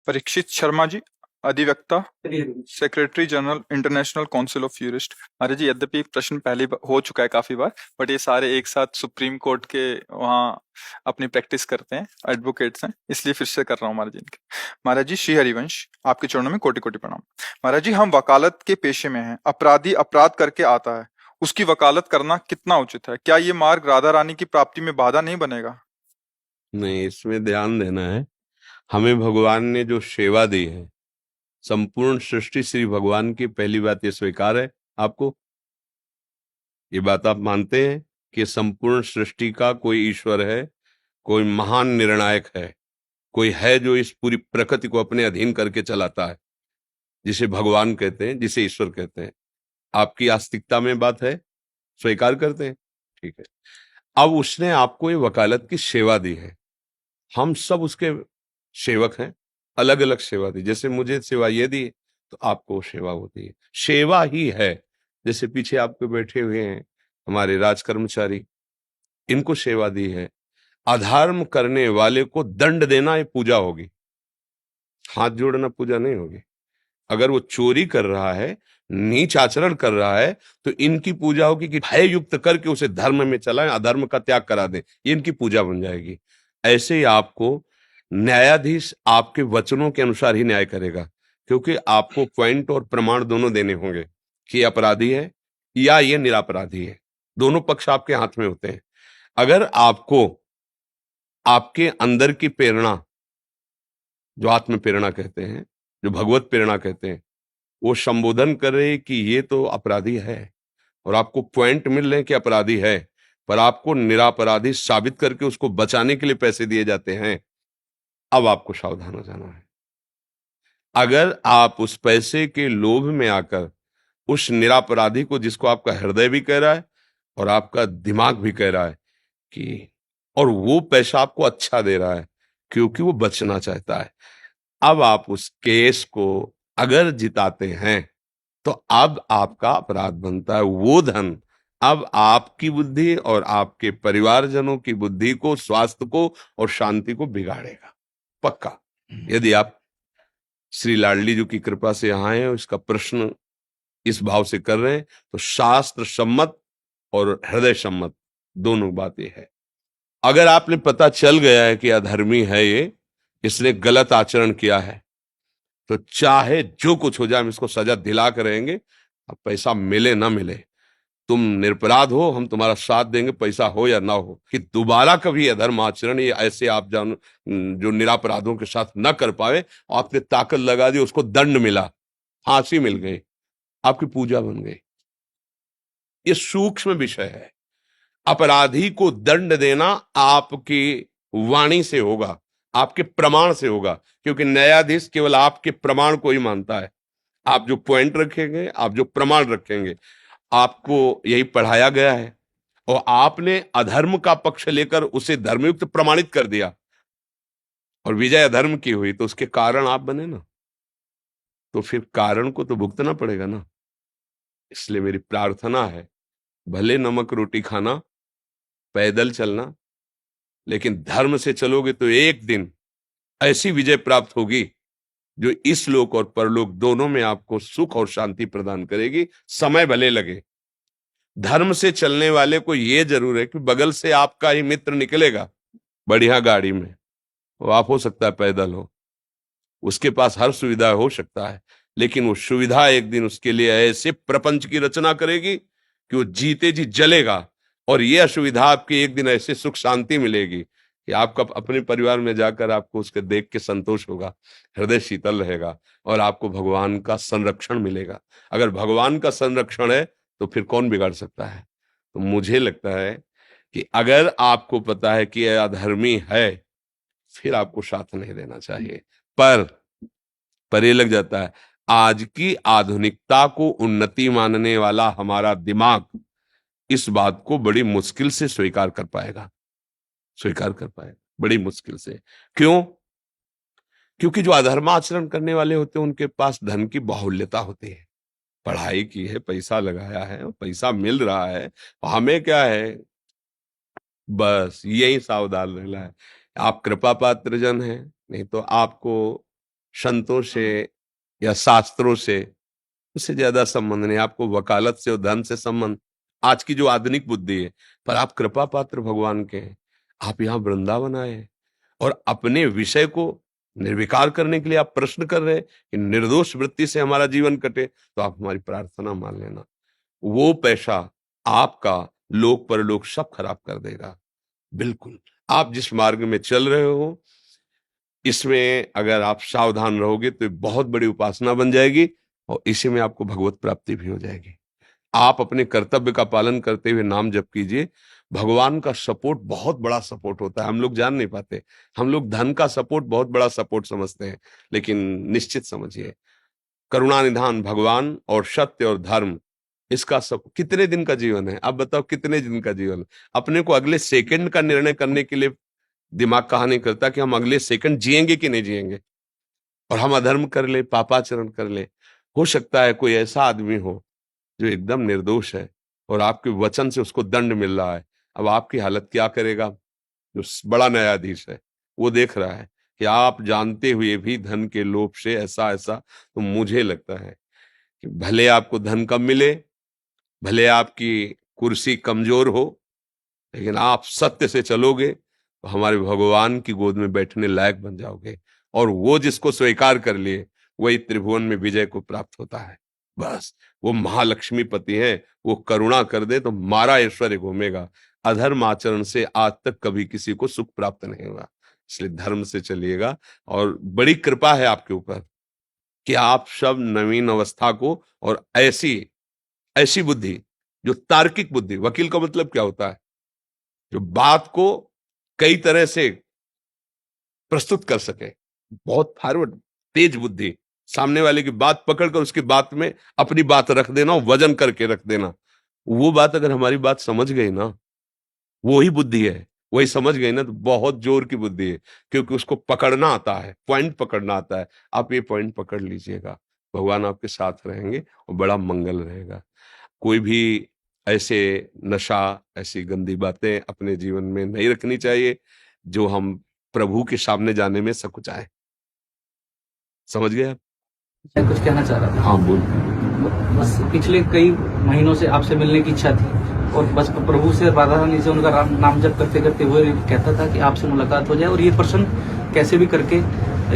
परीक्षित शर्मा जी, अधिवक्ता, secretary general international council of jurists. Maharaj ji, यद्यपि प्रश्न पहले हो चुका है काफी बार, बट ये सारे एक साथ सुप्रीम कोर्ट के वहाँ अपनी प्रैक्टिस करते हैं, एडवोकेट्स हैं, इसलिए फिर से कर रहा हूँ महाराज जी इनके। महाराज जी, श्री हरिवंश, आपके चरणों में कोटि कोटि प्रणाम। महाराज जी, हम वकालत के पेशे में हैं, अपराधी अपराध करके आता है, उसकी वकालत करना कितना उचित है? क्या ये मार्ग राधा रानी की प्राप्ति में बाधा नहीं बनेगा? नहीं, इसमें ध्यान देना है। हमें भगवान ने जो सेवा दी है, संपूर्ण सृष्टि श्री भगवान की, पहली बात ये स्वीकार है आपको? ये बात आप मानते हैं कि संपूर्ण सृष्टि का कोई ईश्वर है, कोई महान निर्णायक है, कोई है जो इस पूरी प्रकृति को अपने अधीन करके चलाता है, जिसे भगवान कहते हैं, जिसे ईश्वर कहते हैं? आपकी आस्तिकता में बात है, स्वीकार करते हैं? ठीक है। अब उसने आपको ये वकालत की सेवा दी है, हम सब उसके सेवक हैं, अलग अलग सेवा दी। जैसे मुझे सेवा ये दी तो आपको सेवा होती है, सेवा ही है। जैसे पीछे आपके बैठे हुए हैं हमारे राज कर्मचारी, इनको सेवा दी है। अधर्म करने वाले को दंड देना ये पूजा होगी, हाथ जोड़ना पूजा नहीं होगी। अगर वो चोरी कर रहा है, नीच आचरण कर रहा है, तो इनकी पूजा होगी कि भय युक्त करके उसे धर्म में चलाएं, अधर्म का त्याग करा दें, ये इनकी पूजा बन जाएगी। ऐसे ही आपको न्यायाधीश आपके वचनों के अनुसार ही न्याय करेगा, क्योंकि आपको पॉइंट और प्रमाण दोनों देने होंगे कि अपराधी है या ये निरपराधी है। दोनों पक्ष आपके हाथ में होते हैं। अगर आपको आपके अंदर की प्रेरणा, जो आत्म प्रेरणा कहते हैं, जो भगवत प्रेरणा कहते हैं, वो संबोधन कर रहे कि ये तो अपराधी है, और आपको पॉइंट मिल रहे हैं कि अपराधी है, पर आपको निरपराधी साबित करके उसको बचाने के लिए पैसे दिए जाते हैं, अब आपको सावधान हो जाना है। अगर आप उस पैसे के लोभ में आकर उस निरपराधी को, जिसको आपका हृदय भी कह रहा है और आपका दिमाग भी कह रहा है कि, और वो पैसा आपको अच्छा दे रहा है क्योंकि वो बचना चाहता है, अब आप उस केस को अगर जिताते हैं तो अब आपका अपराध बनता है। वो धन अब आपकी बुद्धि और आपके परिवारजनों की बुद्धि को, स्वास्थ्य को और शांति को बिगाड़ेगा, पक्का। यदि आप श्री लाडली जी की कृपा से यहाँ हैं, इसका प्रश्न इस भाव से कर रहे हैं, तो शास्त्र सम्मत और हृदय सम्मत दोनों बातें है। अगर आपने पता चल गया है कि अधर्मी है ये, इसने गलत आचरण किया है, तो चाहे जो कुछ हो जाए, हम इसको सजा दिला कर रहेंगे। अब पैसा मिले ना मिले, तुम निरपराध हो, हम तुम्हारा साथ देंगे, पैसा हो या ना हो, कि दोबारा कभी अधर्म आचरण ये ऐसे आप जान जो निरपराधों के साथ न कर पाए। आपने ताकत लगा दी, उसको दंड मिला, फांसी मिल गई, आपकी पूजा बन गई। ये सूक्ष्म विषय है। अपराधी को दंड देना आपकी वाणी से होगा, आपके प्रमाण से होगा, क्योंकि न्यायाधीश केवल आपके प्रमाण को ही मानता है। आप जो पॉइंट रखेंगे, आप जो प्रमाण रखेंगे, आपको यही पढ़ाया गया है, और आपने अधर्म का पक्ष लेकर उसे धर्मयुक्त प्रमाणित कर दिया और विजय अधर्म की हुई, तो उसके कारण आप बने ना, तो फिर कारण को तो भुगतना पड़ेगा ना। इसलिए मेरी प्रार्थना है, भले नमक रोटी खाना, पैदल चलना, लेकिन धर्म से चलोगे तो एक दिन ऐसी विजय प्राप्त होगी जो इस लोक और परलोक दोनों में आपको सुख और शांति प्रदान करेगी, समय भले लगे। धर्म से चलने वाले को यह जरूर है कि बगल से आपका ही मित्र निकलेगा बढ़िया गाड़ी में, वो आप हो सकता है पैदल हो, उसके पास हर सुविधा हो सकता है, लेकिन वो सुविधा एक दिन उसके लिए ऐसे प्रपंच की रचना करेगी कि वो जीते जी जलेगा, और ये असुविधा आपकी एक दिन ऐसे सुख शांति मिलेगी कि आपका अपने परिवार में जाकर आपको उसके देख के संतोष होगा, हृदय शीतल रहेगा, और आपको भगवान का संरक्षण मिलेगा। अगर भगवान का संरक्षण है तो फिर कौन बिगाड़ सकता है? तो मुझे लगता है कि अगर आपको पता है कि यह अधर्मी है, फिर आपको साथ नहीं देना चाहिए। पर ये लग जाता है, आज की आधुनिकता को उन्नति मानने वाला हमारा दिमाग इस बात को बड़ी मुश्किल से स्वीकार कर पाएगा, बड़ी मुश्किल से। क्यों? क्योंकि जो अधर्माचरण करने वाले होते हैं उनके पास धन की बाहुल्यता होती है, पढ़ाई की है, पैसा लगाया है, पैसा मिल रहा है, हमें क्या है, बस यही सावधान रहना है। आप कृपा पात्र जन हैं, नहीं तो आपको संतों से या शास्त्रों से, उससे ज्यादा संबंध नहीं। आपको वकालत से और धन से संबंध, आज की जो आधुनिक बुद्धि है। पर आप कृपा पात्र भगवान के हैं। आप यहाँ वृंदावन आए और अपने विषय को निर्विकार करने के लिए आप प्रश्न कर रहे हैं कि निर्दोष वृत्ति से हमारा जीवन कटे, तो आप हमारी प्रार्थना मान लेना। वो पैसा आपका लोक परलोक सब खराब कर देगा। बिल्कुल, आप जिस मार्ग में चल रहे हो, इसमें अगर आप सावधान रहोगे तो ये बहुत बड़ी उपासना बन जाएगी और इसी में आपको भगवत प्राप्ति भी हो जाएगी। आप अपने कर्तव्य का पालन करते हुए नाम जप कीजिए। भगवान का सपोर्ट बहुत बड़ा सपोर्ट होता है, हम लोग जान नहीं पाते। हम लोग धन का सपोर्ट बहुत बड़ा सपोर्ट समझते हैं, लेकिन निश्चित समझिए, करुणा निधान भगवान और सत्य और धर्म, इसका सब कितने दिन का जीवन है? आप बताओ कितने दिन का जीवन है? अपने को अगले सेकंड का निर्णय करने के लिए दिमाग कहा नहीं करता कि हम अगले सेकंड जिएंगे कि नहीं जिएंगे, और हम अधर्म कर ले, पापाचरण कर ले। हो सकता है कोई ऐसा आदमी हो जो एकदम निर्दोष है और आपके वचन से उसको दंड मिल रहा है। अब आपकी हालत क्या करेगा? जो बड़ा न्यायाधीश है वो देख रहा है कि आप जानते हुए भी धन के लोभ से ऐसा ऐसा, तो मुझे लगता है कि भले आपको धन कम मिले, भले आपकी कुर्सी कमजोर हो, लेकिन आप सत्य से चलोगे तो हमारे भगवान की गोद में बैठने लायक बन जाओगे। और वो जिसको स्वीकार कर लिए वही त्रिभुवन में विजय को प्राप्त होता है। बस वो महालक्ष्मी पति है, वो करुणा कर दे तो मारा ऐश्वर्य घूमेगा। अधर्म आचरण से आज तक कभी किसी को सुख प्राप्त नहीं हुआ। इसलिए धर्म से चलिएगा। और बड़ी कृपा है आपके ऊपर कि आप सब नवीन अवस्था को और ऐसी ऐसी बुद्धि, जो तार्किक बुद्धि, वकील का मतलब क्या होता है? जो बात को कई तरह से प्रस्तुत कर सके, बहुत फॉरवर्ड, तेज बुद्धि, सामने वाले की बात पकड़कर उसकी बात में अपनी बात रख देना, वजन करके रख देना। वो बात अगर हमारी बात समझ गई ना, वो ही बुद्धि है। वही समझ गई ना, तो बहुत जोर की बुद्धि है, क्योंकि उसको पकड़ना आता है, पॉइंट पकड़ना आता है। आप ये पॉइंट पकड़ लीजिएगा, भगवान आपके साथ रहेंगे और बड़ा मंगल रहेगा। कोई भी ऐसे नशा, ऐसी गंदी बातें अपने जीवन में नहीं रखनी चाहिए जो हम प्रभु के सामने जाने में सकुचाए। समझ गए आप? मैं कुछ कहना चाह रहा था। हाँ बोल। बस पिछले कई महीनों से आपसे मिलने की इच्छा थी और बस प्रभु से, राधा रानी से उनका नाम जप करते करते वो कहता था कि आपसे मुलाकात हो जाए और ये प्रश्न कैसे भी करके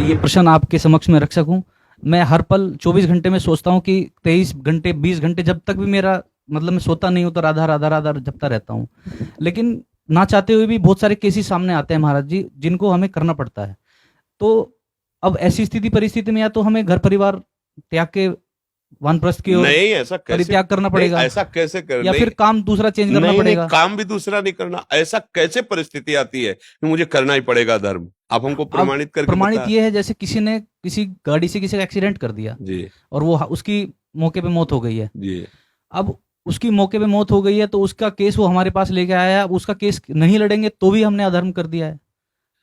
ये प्रश्न आपके समक्ष में रख सकूं। मैं हर पल 24 घंटे में सोचता हूं कि 23 घंटे 20 घंटे जब तक भी मेरा मतलब मैं सोता नहीं हूं तो राधा राधा राधा जपता रहता हूं। लेकिन ना चाहते हुए भी बहुत सारे केसेस सामने आते हैं महाराज जी, जिनको हमें करना पड़ता है। तो अब ऐसी स्थिति परिस्थिति में या तो हमें घर परिवार त्याग के वानप्रस्थ की ओर नहीं, ऐसा कैसे परित्याग करना पड़ेगा, ऐसा कैसे कर या नहीं, फिर काम दूसरा चेंज करना नहीं, पड़ेगा। नहीं, काम भी दूसरा नहीं करना। ऐसा कैसे परिस्थिति आती है कि मुझे करना ही पड़ेगा धर्म? आप हमको अब प्रमाणित करके प्रमाणित बता। ये है जैसे किसी ने किसी गाड़ी से किसी का एक्सीडेंट कर दिया जी और वो उसकी मौके पे मौत हो गई है। जी। अब उसकी मौके पे मौत हो गई है तो उसका केस वो हमारे पास लेके आया है। अब उसका केस नहीं लड़ेंगे तो भी हमने अधर्म कर दिया है।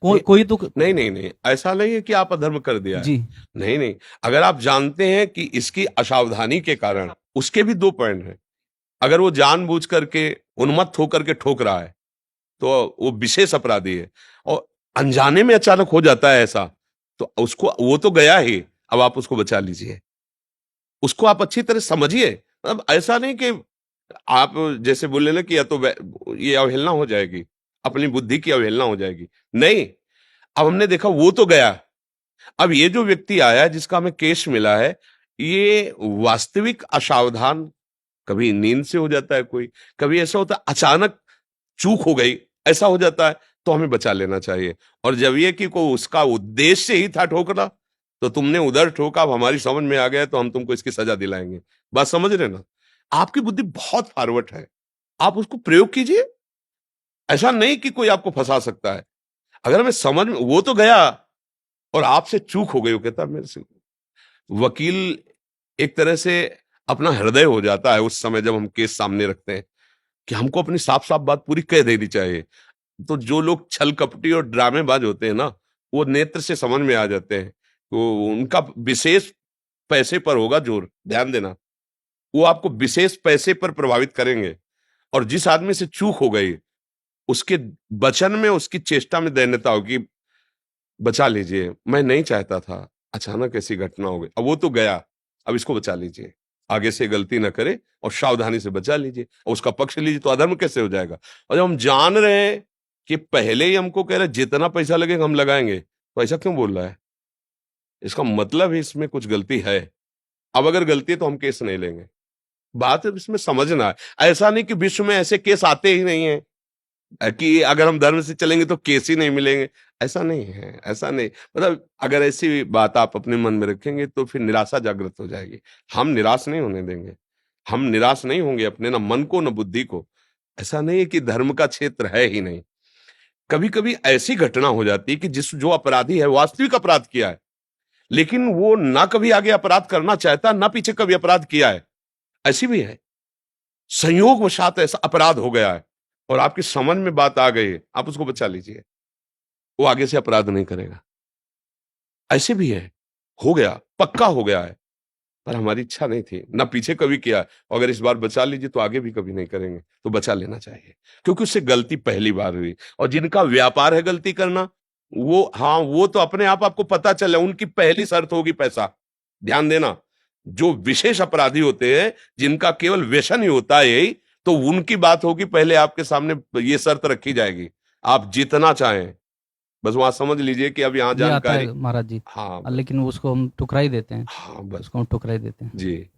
कोई तो नहीं नहीं नहीं, ऐसा नहीं है कि आप अधर्म कर दिया है। जी नहीं नहीं, अगर आप जानते हैं कि इसकी असावधानी के कारण, उसके भी दो पॉइंट हैं। अगर वो जानबूझ करके उन्मत्त होकर के ठोक रहा है तो वो विशेष अपराधी है, और अनजाने में अचानक हो जाता है ऐसा, तो उसको, वो तो गया ही, अब आप उसको बचा लीजिए। उसको आप अच्छी तरह समझिए। अब ऐसा नहीं कि आप जैसे बोले ना कि या तो ये अवहेलना हो जाएगी, अपनी बुद्धि की अवहेलना हो जाएगी। नहीं, अब हमने देखा वो तो गया, अब ये जो व्यक्ति आया जिसका हमें केस मिला है, ये वास्तविक असावधान, कभी नींद से हो जाता है, कोई कभी ऐसा होता है अचानक चूक हो गई, ऐसा हो जाता है, तो हमें बचा लेना चाहिए। और जब ये कि को उसका उद्देश्य ही था ठोकना, तो तुमने उधर ठोका, अब हमारी समझ में आ गया तो हम तुमको इसकी सजा दिलाएंगे। बात समझ रहे ना? आपकी बुद्धि बहुत फॉरवर्ड है, आप उसको प्रयोग कीजिए। ऐसा नहीं कि कोई आपको फंसा सकता है। अगर हमें समझ में, वो तो गया और आपसे चूक हो गई, वो कहता मेरे से। वकील एक तरह से अपना हृदय हो जाता है उस समय जब हम केस सामने रखते हैं, कि हमको अपनी साफ साफ बात पूरी कह देनी चाहिए। तो जो लोग छल कपटी और ड्रामेबाज होते हैं ना, वो नेत्र से समझ में आ जाते हैं। तो उनका विशेष पैसे पर होगा जोर, ध्यान देना। वो आपको विशेष पैसे पर प्रभावित करेंगे। और जिस आदमी से चूक हो गई, उसके वचन में, उसकी चेष्टा में दैन्यता होगी, बचा लीजिए, मैं नहीं चाहता था, अचानक ऐसी घटना हो गई, अब वो तो गया, अब इसको बचा लीजिए, आगे से गलती ना करे और सावधानी से बचा लीजिए और उसका पक्ष लीजिए, तो अधर्म कैसे हो जाएगा। और जब हम जान रहे हैं कि पहले ही हमको कह रहे जितना पैसा लगेगा हम लगाएंगे, तो ऐसा क्यों बोल रहा है, इसका मतलब है इसमें कुछ गलती है। अब अगर गलती है तो हम केस नहीं लेंगे, बात है इसमें समझना है। ऐसा नहीं कि विश्व में ऐसे केस आते ही नहीं है कि अगर हम धर्म से चलेंगे तो केस ही नहीं मिलेंगे, ऐसा नहीं है, ऐसा नहीं। मतलब अगर ऐसी बात आप अपने मन में रखेंगे तो फिर निराशा जागृत हो जाएगी। हम निराश नहीं होने देंगे, हम निराश नहीं होंगे अपने, ना मन को ना बुद्धि को। ऐसा नहीं है कि धर्म का क्षेत्र है ही नहीं। कभी कभी ऐसी घटना हो जाती है कि जो अपराधी है वास्तविक अपराध किया है, लेकिन वो ना कभी आगे अपराध करना चाहता, ना पीछे कभी अपराध किया है, ऐसी भी है। संयोगवशात ऐसा अपराध हो गया है और आपकी समझ में बात आ गई है, आप उसको बचा लीजिए, वो आगे से अपराध नहीं करेगा। ऐसे भी है, हो गया, पक्का हो गया है, पर हमारी इच्छा नहीं थी, ना पीछे कभी किया। अगर इस बार बचा लीजिए तो आगे भी कभी नहीं करेंगे, तो बचा लेना चाहिए, क्योंकि उससे गलती पहली बार हुई। और जिनका व्यापार है गलती करना, वो हाँ, वो तो अपने आप आपको पता चले, उनकी पहली शर्त होगी पैसा। ध्यान देना, जो विशेष अपराधी होते हैं, जिनका केवल व्यसन ही होता है यही, तो उनकी बात होगी, पहले आपके सामने ये शर्त रखी जाएगी, आप जितना चाहें, बस वहां समझ लीजिए कि अब यहाँ ये आता जानकारी। है महाराज जी, हाँ लेकिन उसको हम ठुकरा ही देते हैं, हाँ बस उसको हम ठुकरा ही देते हैं। जी।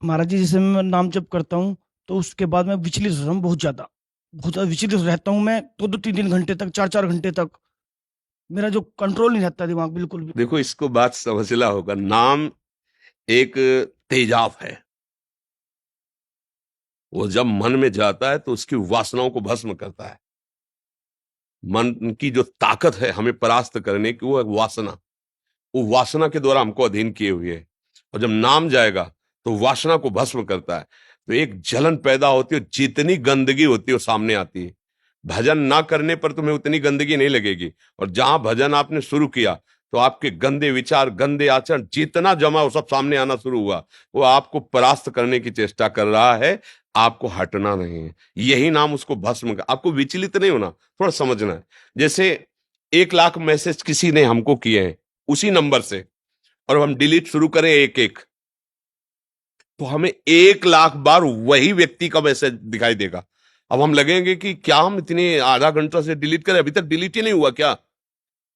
महाराज जी, जैसे मैं नाम जप करता हूँ तो उसके बाद मैं विचलित रहता हूँ, बहुत ज्यादा विचलित रहता हूँ मैं, 2-2 3-3 घंटे तक, 4-4 घंटे तक मेरा जो कंट्रोल नहीं रहता दिमाग बिल्कुल भी। देखो, इसको बात समझना होगा, नाम एक तेजाब है, वो जब मन में जाता है तो उसकी वासनाओं को भस्म करता है। मन की जो ताकत है हमें परास्त करने की, वो है वासना, वो वासना के द्वारा हमको अधीन किए हुए है। और जब नाम जाएगा तो वासना को भस्म करता है, तो एक जलन पैदा होती है, जितनी गंदगी होती है वो सामने आती है। भजन ना करने पर तुम्हें उतनी गंदगी नहीं लगेगी, और जहां भजन आपने शुरू किया तो आपके गंदे विचार, गंदे आचरण जितना जमा वो सब सामने आना शुरू हुआ। वो आपको परास्त करने की चेष्टा कर रहा है, आपको हटना नहीं है। यही नाम उसको भस्म कर, आपको विचलित नहीं होना, थोड़ा समझना है। जैसे 1 लाख मैसेज किसी ने हमको किए हैं उसी नंबर से, और हम डिलीट शुरू करें एक एक, तो हमें 1 लाख बार वही व्यक्ति का मैसेज दिखाई देगा। अब हम लगेंगे कि क्या हम इतने आधा घंटा से डिलीट करें, अभी तक डिलीट ही नहीं हुआ क्या।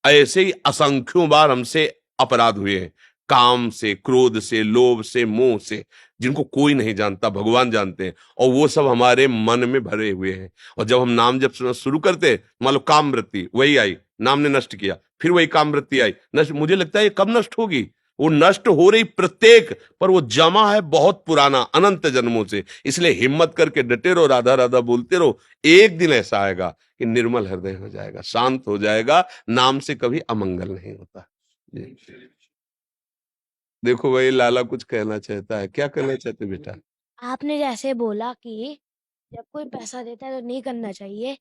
ऐसे ही असंख्यों बार हमसे अपराध हुए हैं, काम से, क्रोध से, लोभ से, मोह से, जिनको कोई नहीं जानता, भगवान जानते हैं, और वो सब हमारे मन में भरे हुए हैं। और जब हम नाम जब शुरू करते हैं, मान लो काम वृत्ति वही आई, नाम ने नष्ट किया, फिर वही काम वृत्ति आई नष्ट, मुझे लगता है ये कब नष्ट होगी, वो नष्ट हो रही प्रत्येक, पर वो जमा है बहुत पुराना, अनंत जन्मों से। इसलिए हिम्मत करके डटे रहो, राधा राधा बोलते रहो, एक दिन ऐसा आएगा कि निर्मल हृदय हो जाएगा, शांत हो जाएगा। नाम से कभी अमंगल नहीं होता। जी। देखो भाई, लाला कुछ कहना चाहता है, क्या कहना चाहते बेटा। आपने जैसे बोला कि जब कोई पैसा देता है तो नहीं करना चाहिए,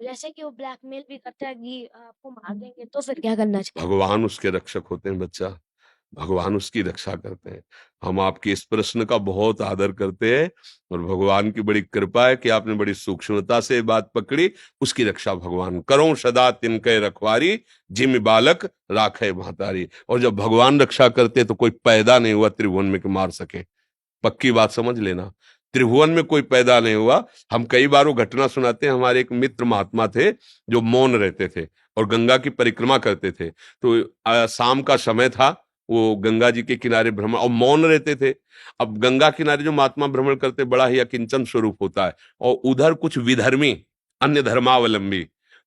जैसे कि वो ब्लैकमेल भी करता है कि आपको मार देंगे, तो फिर क्या करना चाहिए? भगवान उसके रक्षक होते हैं बच्चा, भगवान उसकी रक्षा करते हैं। हम आपके इस प्रश्न का बहुत आदर करते हैं, और भगवान की बड़ी कृपा है कि आपने बड़ी सूक्ष्मता से बात पकड़ी। उसकी रक्षा भगवान करो सदा तिनके रखवारी, जिम बालक राखे महतारी। और जब भगवान रक्षा करते तो कोई पैदा नहीं हुआ त्रिभुवन में कि मार सके, पक्की बात समझ लेना, त्रिभुवन में कोई पैदा नहीं हुआ। हम कई बार वो घटना सुनाते हैं, हमारे एक मित्र महात्मा थे जो मौन रहते थे और गंगा की परिक्रमा करते थे। तो शाम का समय था, वो गंगा जी के किनारे भ्रमण और मौन रहते थे। अब गंगा किनारे जो महात्मा भ्रमण करते, बड़ा ही अकिंचन स्वरूप होता है, और उधर कुछ विधर्मी, अन्य धर्मावलंबी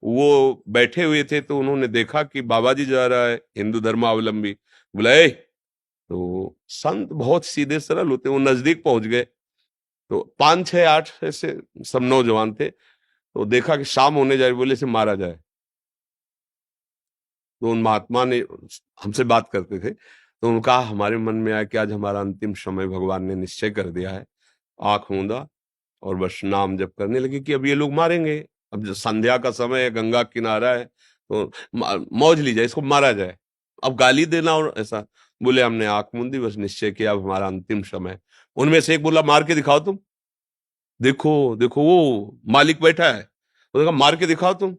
वो बैठे हुए थे। तो उन्होंने देखा कि बाबा जी जा रहा है, हिंदू धर्मावलंबी, बुलाए। तो संत बहुत सीधे सरल होते, वो नजदीक पहुंच गए। तो 5 6 8 ऐसे सब नौजवान थे। तो देखा कि शाम होने जाए, बोले से मारा जाए। तो उन महात्मा ने हमसे बात करते थे, तो उनका हमारे मन में आया कि आज हमारा अंतिम समय भगवान ने निश्चय कर दिया है। आंख मूंदा और बस नाम जप करने लगे कि अब ये लोग मारेंगे। अब जो संध्या का समय है, गंगा किनारा है, तो मौज ली जाए, इसको मारा जाए, अब गाली देना और ऐसा। बोले हमने आंख मूंदी, बस निश्चय किया अब हमारा अंतिम समय। उनमें से एक बोला, मार के दिखाओ तुम। देखो देखो वो मालिक बैठा है, उन्होंने कहा मार के दिखाओ तुम।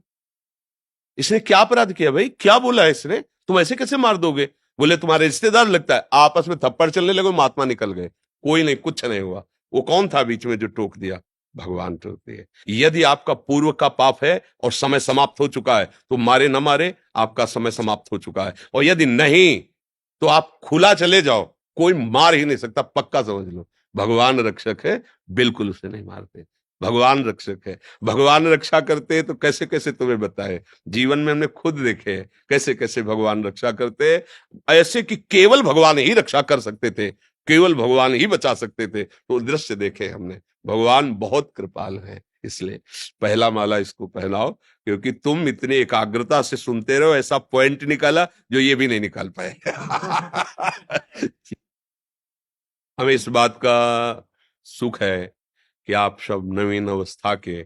इसने क्या अपराध किया भाई, क्या बोला है इसने, तुम ऐसे कैसे मार दोगे? बोले तुम्हारे रिश्तेदार लगता है। आपस में थप्पड़ चलने लगे, महात्मा निकल गए। कोई नहीं, कुछ नहीं हुआ। वो कौन था बीच में जो टोक दिया? भगवान टोकते हैं। यदि आपका पूर्व का पाप है और समय समाप्त हो चुका है तो मारे न मारे, आपका समय समाप्त हो चुका है। और यदि नहीं तो आप खुला चले जाओ, कोई मार ही नहीं सकता, पक्का समझ लो। भगवान रक्षक है, बिल्कुल उसे नहीं मारते। भगवान रक्षक है, भगवान रक्षा करते हैं तो कैसे कैसे तुम्हें बताए। जीवन में हमने खुद देखे हैं कैसे कैसे भगवान रक्षा करते हैं, ऐसे कि केवल भगवान ही रक्षा कर सकते थे, केवल भगवान ही बचा सकते थे। तो दृश्य देखे हमने, भगवान बहुत कृपाल है। इसलिए पहला माला इसको पहनाओ, क्योंकि तुम इतनी एकाग्रता से सुनते रहो, ऐसा पॉइंट निकाला जो ये भी नहीं निकाल पाए। हमें इस बात का सुख है कि आप सब नवीन अवस्था के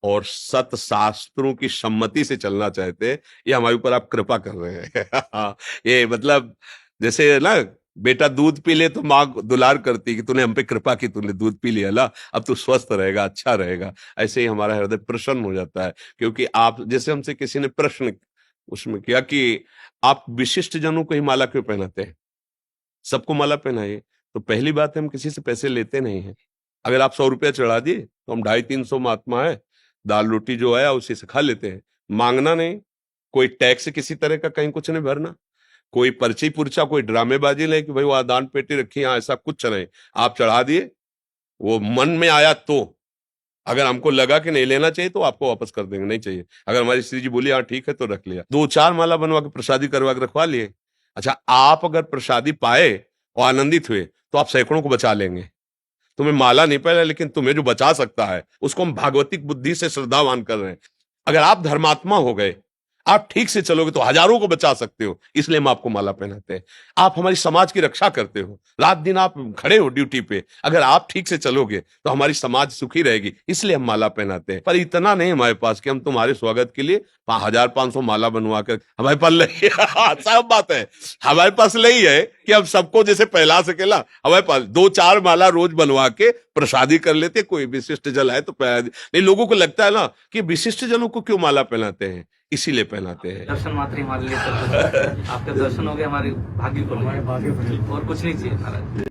और सत शास्त्रों की सम्मति से चलना चाहते हैं। ये हमारे ऊपर आप कृपा कर रहे हैं। ये मतलब जैसे ना बेटा दूध पी ले तो माँ दुलार करती कि तूने हम पे कृपा की, तूने दूध पी लिया, ला अब तू स्वस्थ रहेगा, अच्छा रहेगा। ऐसे ही हमारा हृदय प्रसन्न हो जाता है, क्योंकि आप जैसे हमसे किसी ने प्रश्न उसमें किया कि आप विशिष्ट जनों को ही माला क्यों पहनाते हैं, सबको माला पहनाइए। तो पहली बात है, हम किसी से पैसे लेते नहीं हैं। अगर आप 100 रुपया चढ़ा दिए तो हम 250-300 महात्मा है, दाल रोटी जो है उसी से खा लेते हैं। मांगना नहीं, कोई टैक्स किसी तरह का कहीं कुछ नहीं भरना, कोई पर्ची पुर्चा, कोई ड्रामेबाजी नहीं कि भाई वहां दान पेटी रखी, हाँ ऐसा कुछ नहीं। आप चढ़ा दिए, वो मन में आया तो, अगर हमको लगा कि नहीं लेना चाहिए तो आपको वापस कर देंगे, नहीं चाहिए। अगर हमारी श्री जी बोली हाँ ठीक है तो रख लिया। 2-4 माला बनवा के प्रसादी करवा के रखवा लिए। अच्छा, आप अगर प्रसादी पाए और आनंदित हुए तो आप सैकड़ों को बचा लेंगे। तुम्हें माला नहीं पहना, लेकिन तुम्हें जो बचा सकता है उसको हम भागवतिक बुद्धि से श्रद्धावान कर रहे हैं। अगर आप धर्मात्मा हो गए, आप ठीक से चलोगे तो हजारों को बचा सकते हो, इसलिए हम आपको माला पहनाते हैं। आप हमारी समाज की रक्षा करते हो, रात दिन आप खड़े हो ड्यूटी पे, अगर आप ठीक से चलोगे तो हमारी समाज सुखी रहेगी, इसलिए हम माला पहनाते हैं। पर इतना नहीं हमारे पास कि हम तुम्हारे स्वागत के लिए 1500 माला बनवा कर हमारे पास नहीं। सब बात है, हमारे पास नहीं है कि हम सबको जैसे पहला सकेला। हमारे पास 2-4 माला रोज बनवा के प्रसादी कर लेते, कोई विशिष्ट जल है तो नहीं। लोगों को लगता है ना कि विशिष्ट जनों को क्यों माला पहनाते हैं, इसीलिए पहनाते हैं। दर्शन मात्र ही हमारे लिए सब कुछ है। आपके दर्शन हो गए, हमारे भाग्य को, और कुछ नहीं चाहिए महाराज।